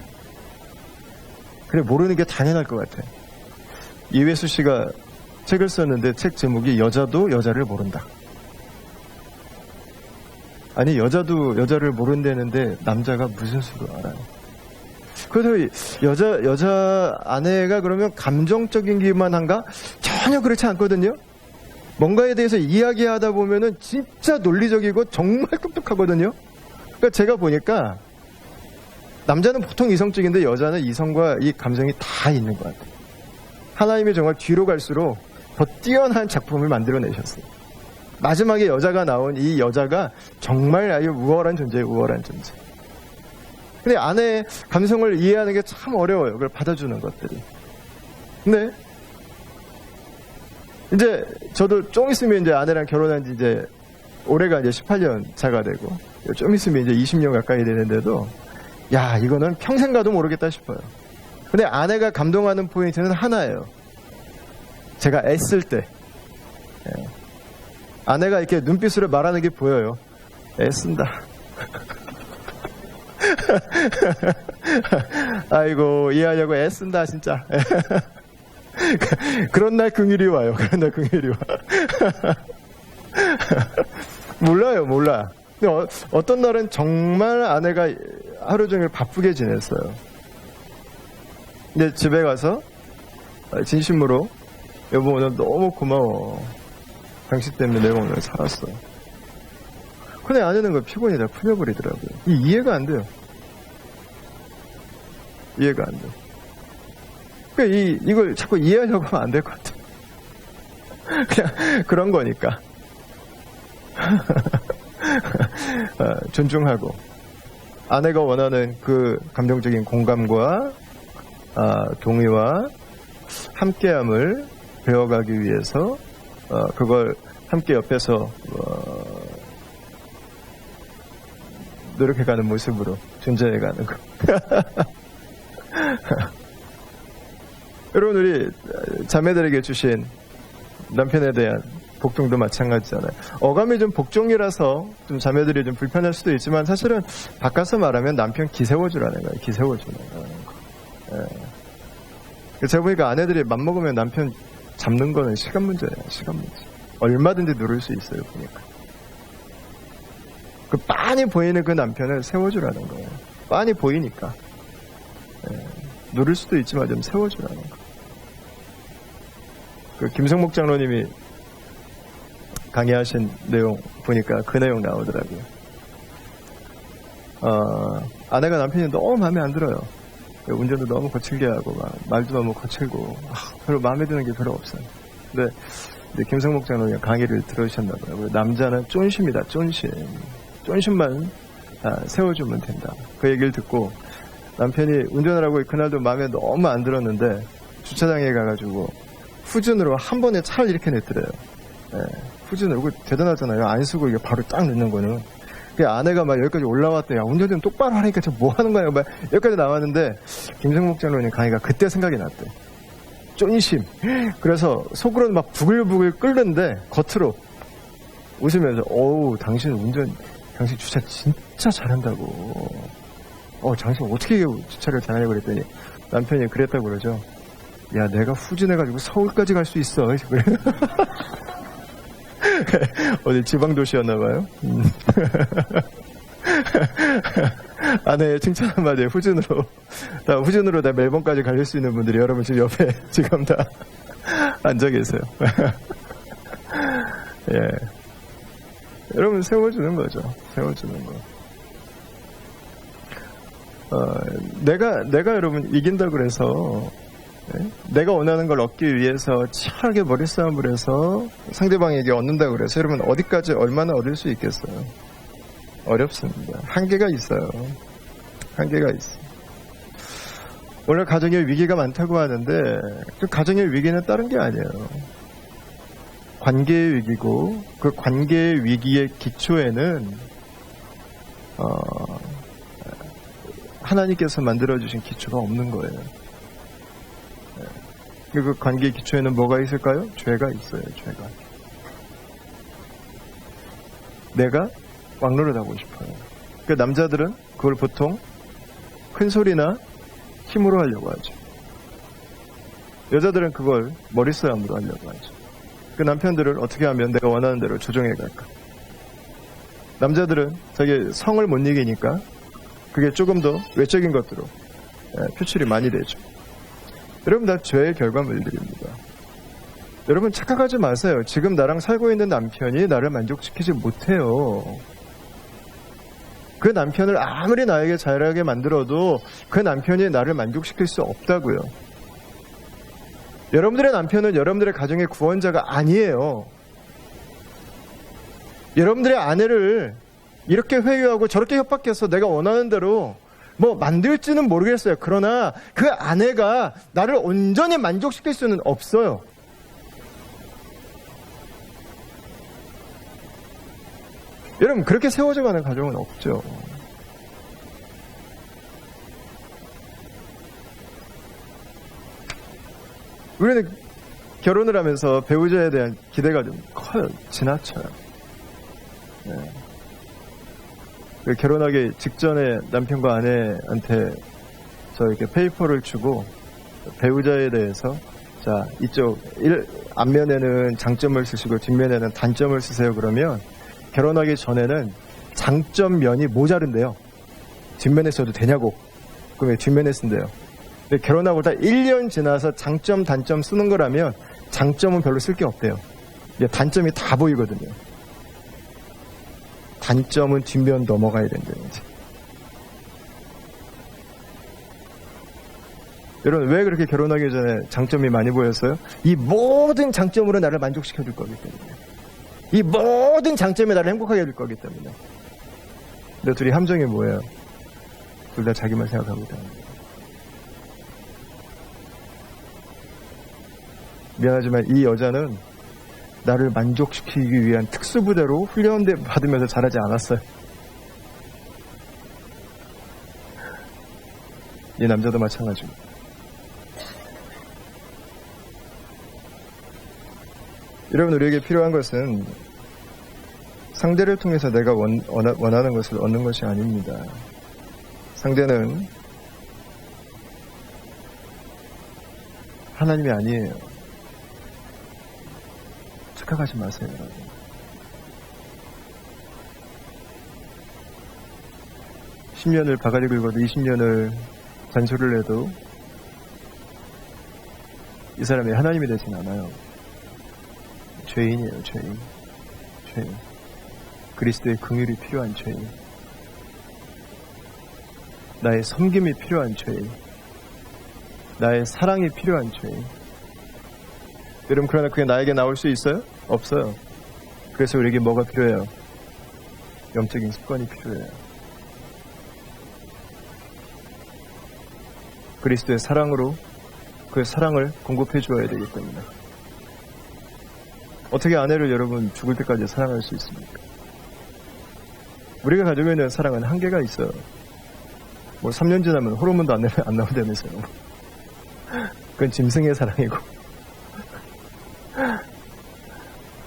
그래, 모르는 게 당연할 것 같아요. 이회수 씨가 책을 썼는데 책 제목이 여자도 여자를 모른다. 아니, 여자도 여자를 모른다는데 남자가 무슨 수로 알아요? 그래서 여자 아내가 그러면 감정적인 기만 한가? 전혀 그렇지 않거든요. 뭔가에 대해서 이야기하다 보면은 진짜 논리적이고 정말 똑똑하거든요. 그러니까 제가 보니까 남자는 보통 이성적인데 여자는 이성과 이 감성이 다 있는 것 같아요. 하나님이 정말 뒤로 갈수록 더 뛰어난 작품을 만들어내셨어요. 마지막에 여자가 나온 이 여자가 정말 아주 우월한 존재예요. 우월한 존재. 근데 아내의 감성을 이해하는 게 참 어려워요. 그걸 받아주는 것들이. 근데 이제 저도 좀 있으면 이제 아내랑 결혼한 지 이제 올해가 이제 18년 차가 되고 좀 있으면 이제 20년 가까이 되는데도 야, 이거는 평생 가도 모르겠다 싶어요. 근데 아내가 감동하는 포인트는 하나예요. 제가 애쓸 때 아내가 이렇게 눈빛으로 말하는 게 보여요. 애쓴다. 아이고, 이해하려고 애쓴다 진짜. 그런 날 긍휼이 와요. 그런 날 긍휼이 와. 몰라. 근데 어떤 날은 정말 아내가 하루 종일 바쁘게 지냈어요. 근데 집에 가서 진심으로 여보 오늘 너무 고마워. 당신 때문에 내가 오늘 살았어. 근데 아내는 그 피곤이 다 풀려버리더라고요. 이해가 안 돼요. 이해가 안 돼요. 그러니까 이걸 자꾸 이해하려고 하면 안 될 것 같아요. 그냥 그런 거니까. 존중하고 아내가 원하는 그 감정적인 공감과 동의와 함께함을 배워가기 위해서 그걸 함께 옆에서 노력해가는 모습으로 존재해가는 거. 여러분, 우리 자매들에게 주신 남편에 대한 복종도 마찬가지잖아요. 어감이 좀 복종이라서 좀 자매들이 좀 불편할 수도 있지만 사실은 바꿔서 말하면 남편 기세워주라는 거예요. 기세워주라는 거. 예. 제가 보니까 아내들이 맘먹으면 남편 잡는 거는 시간 문제예요. 시간 문제. 얼마든지 누를 수 있어요. 보니까. 그 빤히 보이는 그 남편을 세워주라는 거예요. 빤히 보이니까. 예. 누를 수도 있지만 좀 세워주라는 거. 그 김성목 장로님이 강의하신 내용 보니까 그 내용 나오더라고요. 아내가 남편이 너무 마음에 안 들어요. 운전도 너무 거칠게 하고 말도 너무 거칠고 별로 마음에 드는 게 별로 없어요. 근데 김성목 장로님 강의를 들으셨나 봐요. 남자는 쫀심이다. 쫀심만 세워주면 된다. 그 얘기를 듣고 남편이 운전을 하고 그날도 마음에 너무 안 들었는데 주차장에 가가지고 후진으로 한 번에 차를 이렇게 냈더래요. 네, 후진으로. 그거 대단하잖아요. 안 쓰고 이게 바로 딱 넣는 거는. 아내가 막 여기까지 올라왔대. 야, 운전 좀 똑바로 하니까 저 뭐 하는 거야? 막 여기까지 나왔는데 김성목 장로님 강의가 그때 생각이 났대. 쫀심. 그래서 속으로는 막 부글부글 끓는데 겉으로 웃으면서 당신 주차 진짜 잘한다고. 당신 어떻게 주차를 잘하냐고 그랬더니 남편이 그랬다고 그러죠. 야, 내가 후진해가지고 서울까지 갈 수 있어. 그래. 어디 지방도시였나봐요. 아내의 칭찬 한마디에 후진으로 다 멜번까지 갈릴 수 있는 분들이 여러분 지금 옆에 지금 다 앉아 계세요. 예. 여러분 세워주는 거죠. 세워주는 거. 내가 여러분 이긴다 그래서 내가 원하는 걸 얻기 위해서 치열하게 머리싸움을 해서 상대방에게 얻는다 그래서 여러분 어디까지 얼마나 얻을 수 있겠어요? 어렵습니다. 한계가 있어요. 한계가 있어. 오늘 가정의 위기가 많다고 하는데 그 가정의 위기는 다른 게 아니에요. 관계의 위기고 그 관계의 위기의 기초에는 하나님께서 만들어주신 기초가 없는 거예요. 그 관계의 기초에는 뭐가 있을까요? 죄가 있어요. 죄가. 내가 왕노릇하고 싶어요. 그 남자들은 그걸 보통 큰 소리나 힘으로 하려고 하죠. 여자들은 그걸 머리싸움으로 하려고 하죠. 그 남편들을 어떻게 하면 내가 원하는 대로 조정해 갈까? 남자들은 자기 성을 못 이기니까 그게 조금 더 외적인 것들로 표출이 많이 되죠. 여러분 다 죄의 결과물들입니다. 여러분 착각하지 마세요. 지금 나랑 살고 있는 남편이 나를 만족시키지 못해요. 그 남편을 아무리 나에게 잘하게 만들어도 그 남편이 나를 만족시킬 수 없다고요. 여러분들의 남편은 여러분들의 가정의 구원자가 아니에요. 여러분들의 아내를 이렇게 회유하고 저렇게 협박해서 내가 원하는 대로 뭐 만들지는 모르겠어요. 그러나 그 아내가 나를 온전히 만족시킬 수는 없어요. 여러분 그렇게 세워져 가는 가정은 없죠. 우리는 결혼을 하면서 배우자에 대한 기대가 좀 커요. 지나쳐요. 네. 결혼하기 직전에 남편과 아내한테 저 이렇게 페이퍼를 주고 배우자에 대해서 자 이쪽 앞면에는 장점을 쓰시고 뒷면에는 단점을 쓰세요. 그러면 결혼하기 전에는 장점 면이 모자른데요. 뒷면에 써도 되냐고. 그럼 왜 뒷면에 쓴대요? 근데 결혼하고 다 1년 지나서 장점 단점 쓰는 거라면 장점은 별로 쓸 게 없대요. 단점이 다 보이거든요. 단점은 뒷면 넘어가야 된다는 거지. 여러분 왜 그렇게 결혼하기 전에 장점이 많이 보였어요? 이 모든 장점으로 나를 만족시켜줄 거기 때문에. 이 모든 장점이 나를 행복하게 해줄 거기 때문에. 근데 둘이 함정이 뭐예요? 둘 다 자기만 생각하고 있다는 거예요. 미안하지만 이 여자는 나를 만족시키기 위한 특수부대로 훈련 받으면서 자라지 않았어요. 이 남자도 마찬가지입니다. 여러분 우리에게 필요한 것은 상대를 통해서 내가 원하는 것을 얻는 것이 아닙니다. 상대는 하나님이 아니에요. 착각하지 마세요, 여러분. 십 10년을 바가지 긁어도 20년을 잔소리를 해도 이 사람이 하나님이 되진 않아요. 죄인이에요, 죄인. 죄인. 그리스도의 긍휼이 필요한 죄인. 나의 섬김이 필요한 죄인. 나의 사랑이 필요한 죄인. 여러분 그러나 그게 나에게 나올 수 있어요? 없어요. 그래서 우리에게 뭐가 필요해요? 영적인 습관이 필요해요. 그리스도의 사랑으로 그 사랑을 공급해 주어야 되기 때문에. 어떻게 아내를 여러분 죽을 때까지 사랑할 수 있습니까? 우리가 가지고 있는 사랑은 한계가 있어요. 뭐 3년 지나면 호르몬도 안 나온다면서요. 그건 짐승의 사랑이고.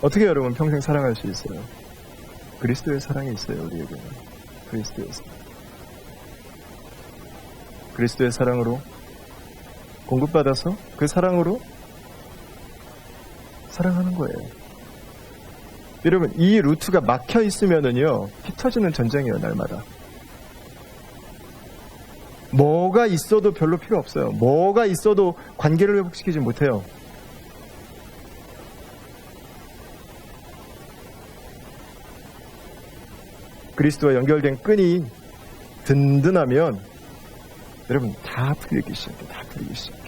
어떻게 여러분 평생 사랑할 수 있어요? 그리스도의 사랑이 있어요, 우리에게는. 그리스도의 사랑. 그리스도의 사랑으로 공급받아서 그 사랑으로 사랑하는 거예요. 여러분 이 루트가 막혀 있으면은요 피 터지는 전쟁이에요. 날마다. 뭐가 있어도 별로 필요 없어요. 뭐가 있어도 관계를 회복시키지 못해요. 그리스도와 연결된 끈이 든든하면 여러분 다 풀리기 시작해요. 다 풀리기 시작해요.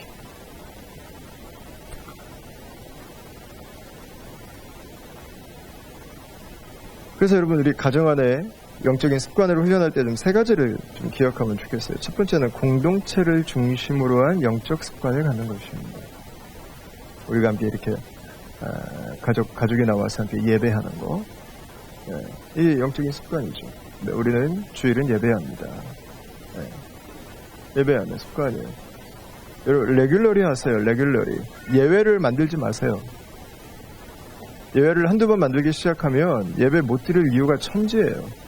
그래서 여러분 우리 가정 안에 영적인 습관으로 훈련할 때 좀 세 가지를 좀 기억하면 좋겠어요. 첫 번째는 공동체를 중심으로 한 영적 습관을 갖는 것입니다. 우리가 함께 이렇게 가족이 나와서 함께 예배하는 거, 이 영적인 습관이죠. 네, 우리는 주일은 예배합니다. 예배하는 습관이에요. 여러분 레귤러리 하세요. 레귤러리. 예외를 만들지 마세요. 예배를 한두 번 만들기 시작하면 예배 못 드릴 이유가 천지예요.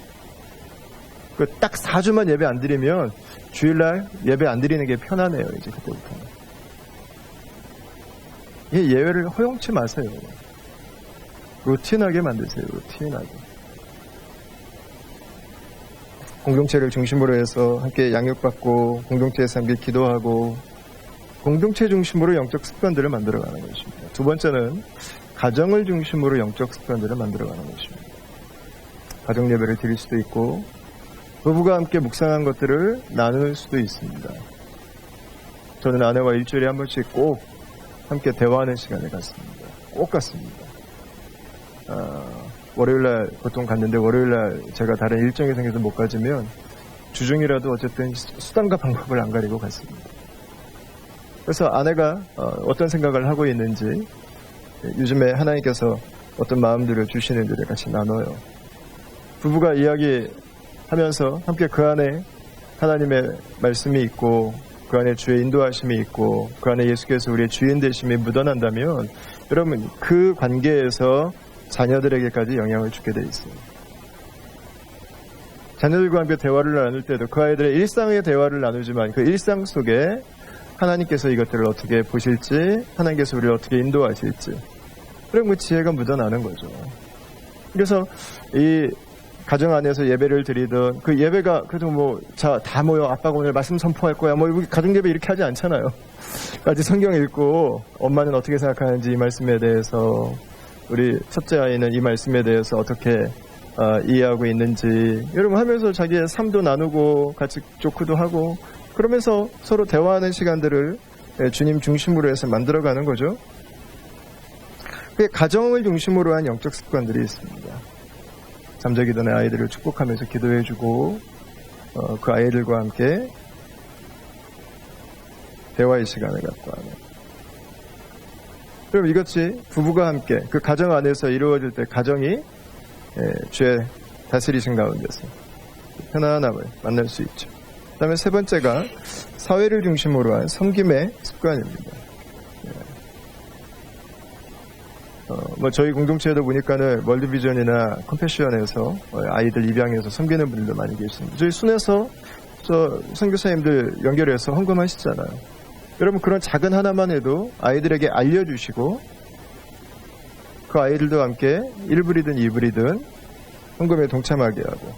딱 4주만 예배 안 드리면 주일날 예배 안 드리는 게 편하네요. 이제 그때부터. 이 예외를 허용치 마세요. 루틴하게 만드세요. 루틴하게. 공동체를 중심으로 해서 함께 양육받고 공동체에서 함께 기도하고 공동체 중심으로 영적 습관들을 만들어가는 것입니다. 두 번째는 가정을 중심으로 영적 습관들을 만들어가는 것입니다. 가정 예배를 드릴 수도 있고 부부가 함께 묵상한 것들을 나눌 수도 있습니다. 저는 아내와 일주일에 한 번씩 꼭 함께 대화하는 시간을 갖습니다. 꼭 갖습니다. 월요일날 보통 갔는데 월요일날 제가 다른 일정이 생겨서 못 가지면 주중이라도 어쨌든 수단과 방법을 안 가리고 갔습니다. 그래서 아내가 어떤 생각을 하고 있는지 요즘에 하나님께서 어떤 마음들을 주시는지를 같이 나눠요. 부부가 이야기하면서 함께 그 안에 하나님의 말씀이 있고 그 안에 주의 인도하심이 있고 그 안에 예수께서 우리의 주인 되심이 묻어난다면 여러분 그 관계에서 자녀들에게까지 영향을 주게 돼 있어요. 자녀들과 함께 대화를 나눌 때도 그 아이들의 일상의 대화를 나누지만 그 일상 속에 하나님께서 이것들을 어떻게 보실지 하나님께서 우리를 어떻게 인도하실지 그런 그 지혜가 묻어나는 거죠. 그래서 이 가정 안에서 예배를 드리던 그 예배가 그래도 다 모여 아빠가 오늘 말씀 선포할 거야 가정 예배 이렇게 하지 않잖아요. 같이 성경 읽고 엄마는 어떻게 생각하는지 이 말씀에 대해서 우리 첫째 아이는 이 말씀에 대해서 어떻게 이해하고 있는지 여러분 하면서 자기의 삶도 나누고 같이 조크도 하고 그러면서 서로 대화하는 시간들을 주님 중심으로 해서 만들어가는 거죠. 가정을 중심으로 한 영적 습관들이 있습니다. 잠자기 전에 아이들을 축복하면서 기도해주고 그 아이들과 함께 대화의 시간을 갖고 하는. 그럼 이것이 부부가 함께 그 가정 안에서 이루어질 때 가정이 주의 다스리신 가운데서 편안함을 만날 수 있죠. 그 다음에 세 번째가 사회를 중심으로 한 섬김의 습관입니다. 저희 공동체에도 보니까는 월드비전이나 컴패션에서 아이들 입양해서 섬기는 분들도 많이 계십니다. 저희 순에서 선교사님들 연결해서 헌금하시잖아요. 여러분 그런 작은 하나만 해도 아이들에게 알려주시고 그 아이들도 함께 1불이든 2불이든 헌금에 동참하게 하고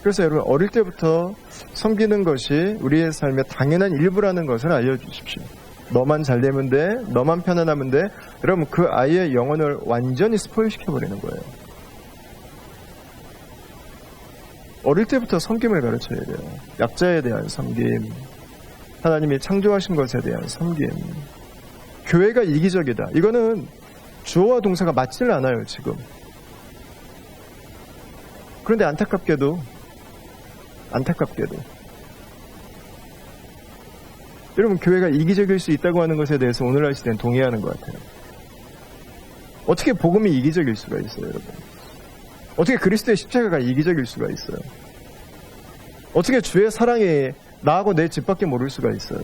그래서 여러분 어릴 때부터 섬기는 것이 우리의 삶의 당연한 일부라는 것을 알려주십시오. 너만 잘 되면 돼, 너만 편안하면 돼. 여러분 그 아이의 영혼을 완전히 스포일시켜버리는 거예요. 어릴 때부터 섬김을 가르쳐야 돼요. 약자에 대한 섬김, 하나님이 창조하신 것에 대한 섬김. 교회가 이기적이다. 이거는 주어와 동사가 맞질 않아요, 지금. 그런데 안타깝게도 여러분 교회가 이기적일 수 있다고 하는 것에 대해서 오늘날 시대는 동의하는 것 같아요. 어떻게 복음이 이기적일 수가 있어요, 여러분? 어떻게 그리스도의 십자가가 이기적일 수가 있어요? 어떻게 주의 사랑이 나하고 내 집 밖에 모를 수가 있어요?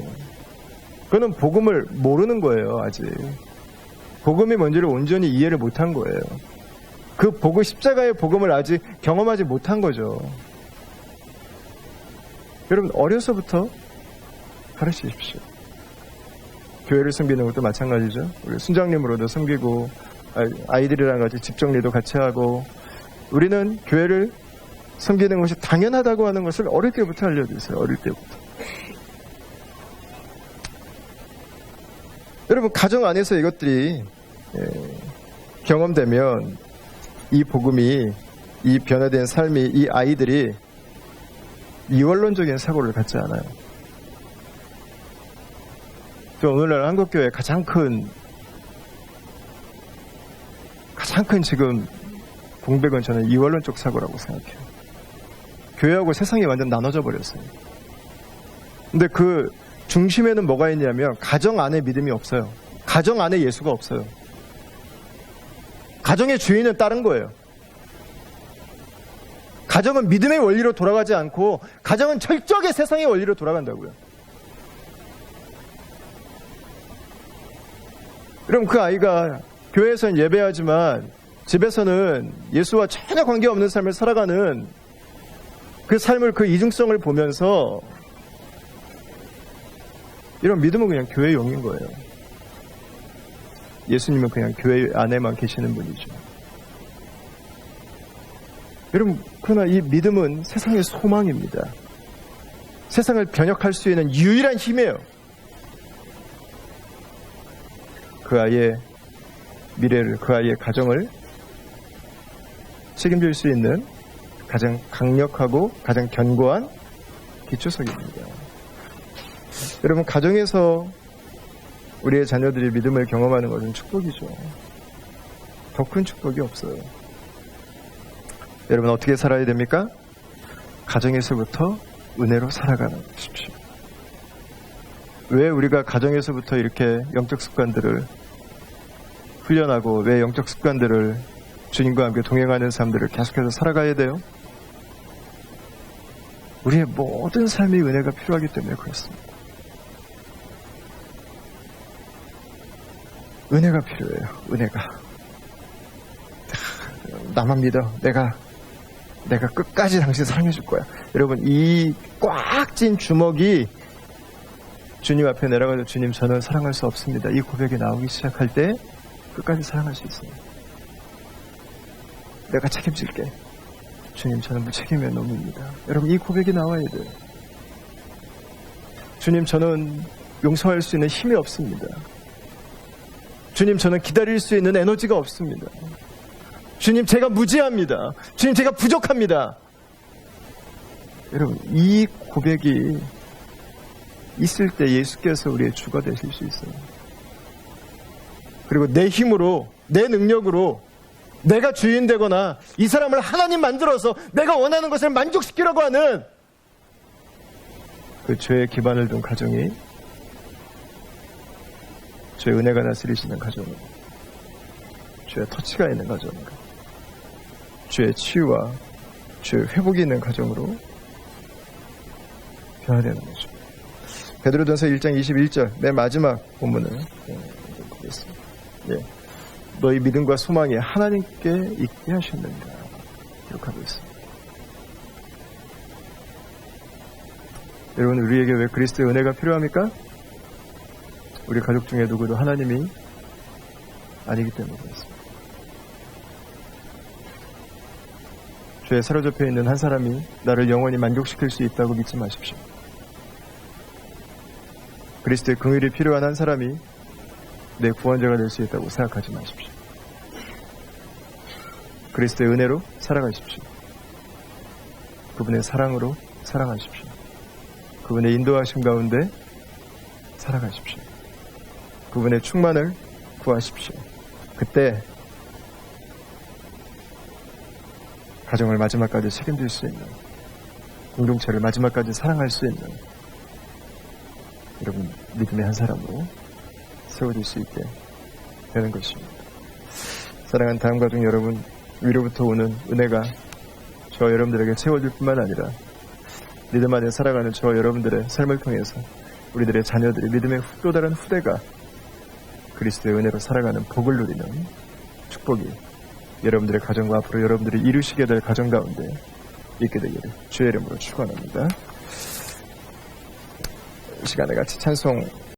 그거는 복음을 모르는 거예요, 아직. 복음이 뭔지를 온전히 이해를 못한 거예요. 그 십자가의 복음을 아직 경험하지 못한 거죠. 여러분 어려서부터 가르치십시오. 교회를 섬기는 것도 마찬가지죠. 우리 순장님으로도 섬기고 아이들이랑 같이 집 정리도 같이 하고 우리는 교회를 섬기는 것이 당연하다고 하는 것을 어릴 때부터 알려주세요. 어릴 때부터. 여러분, 가정 안에서 이것들이 경험되면 이 복음이, 이 변화된 삶이, 이 아이들이 이원론적인 사고를 갖지 않아요. 또 오늘날 한국교회의 가장 큰 지금 공백은 저는 이원론적 사고라고 생각해요. 교회하고 세상이 완전 나눠져 버렸어요. 근데 그 중심에는 뭐가 있냐면 가정 안에 믿음이 없어요. 가정 안에 예수가 없어요. 가정의 주인은 다른 거예요. 가정은 믿음의 원리로 돌아가지 않고 가정은 철저하게 세상의 원리로 돌아간다고요. 그럼 그 아이가 교회에서는 예배하지만 집에서는 예수와 전혀 관계없는 삶을 살아가는 그 삶을, 그 이중성을 보면서 이런 믿음은 그냥 교회용인 거예요. 예수님은 그냥 교회 안에만 계시는 분이죠. 여러분, 그러나 이 믿음은 세상의 소망입니다. 세상을 변혁할 수 있는 유일한 힘이에요. 그 아이의 미래를, 그 아이의 가정을 책임질 수 있는 가장 강력하고 가장 견고한 기초석입니다. 여러분, 가정에서 우리의 자녀들이 믿음을 경험하는 것은 축복이죠. 더 큰 축복이 없어요. 여러분, 어떻게 살아야 됩니까? 가정에서부터 은혜로 살아가는 것이십시오. 왜 우리가 가정에서부터 이렇게 영적 습관들을 훈련하고, 왜 영적 습관들을 주님과 함께 동행하는 삶들을 계속해서 살아가야 돼요? 우리의 모든 삶이 은혜가 필요하기 때문에 그렇습니다. 은혜가 필요해요. 은혜가. 나만 믿어. 내가 끝까지 당신 사랑해 줄 거야. 여러분, 이 꽉 찐 주먹이 주님 앞에 내려가서 주님, 저는 사랑할 수 없습니다. 이 고백이 나오기 시작할 때 끝까지 사랑할 수 있어요. 내가 책임질게. 주님, 저는 무책임의 놈입니다. 여러분, 이 고백이 나와야 돼요. 주님, 저는 용서할 수 있는 힘이 없습니다. 주님, 저는 기다릴 수 있는 에너지가 없습니다. 주님, 제가 무지합니다. 주님, 제가 부족합니다. 여러분, 이 고백이 있을 때 예수께서 우리의 주가 되실 수 있어요. 그리고 내 힘으로, 내 능력으로 내가 주인 되거나 이 사람을 하나님 만들어서 내가 원하는 것을 만족시키려고 하는 그 죄의 기반을 둔 가정이, 죄의 은혜가 다스리시는 가정은, 죄의 터치가 있는 가정은, 죄의 치유와 죄의 회복이 있는 가정으로 변화되는 거죠. 베드로전서 1장 21절, 맨 마지막 본문을 보겠습니다. 예. 너희 믿음과 소망이 하나님께 있게 하셨느니라. 기록하고 있습니다. 여러분, 우리에게 왜 그리스도의 은혜가 필요합니까? 우리 가족 중에 누구도 하나님이 아니기 때문에 그렇습니다. 죄에 사로잡혀 있는 한 사람이 나를 영원히 만족시킬 수 있다고 믿지 마십시오. 그리스도의 긍휼이 필요한 한 사람이 내 구원자가 될 수 있다고 생각하지 마십시오. 그리스도의 은혜로 살아가십시오. 그분의 사랑으로 살아가십시오. 그분의 인도하심 가운데 살아가십시오. 그분의 충만을 구하십시오. 그때 가정을 마지막까지 책임질 수 있는, 공동체를 마지막까지 사랑할 수 있는 여러분 믿음의 한 사람으로 세워질 수 있게 되는 것입니다. 사랑하는 다음 가족 여러분, 위로부터 오는 은혜가 저와 여러분들에게 채워질 뿐만 아니라 믿음 안에 살아가는 저와 여러분들의 삶을 통해서 우리들의 자녀들이 믿음의 또 다른 후대가 그리스도의 은혜로 살아가는 복을 누리는 축복이 여러분들의 가정과 앞으로 여러분들이 이루시게 될 가정 가운데 있게 되기를 주의 이름으로 축원합니다. 이 시간에 같이 찬송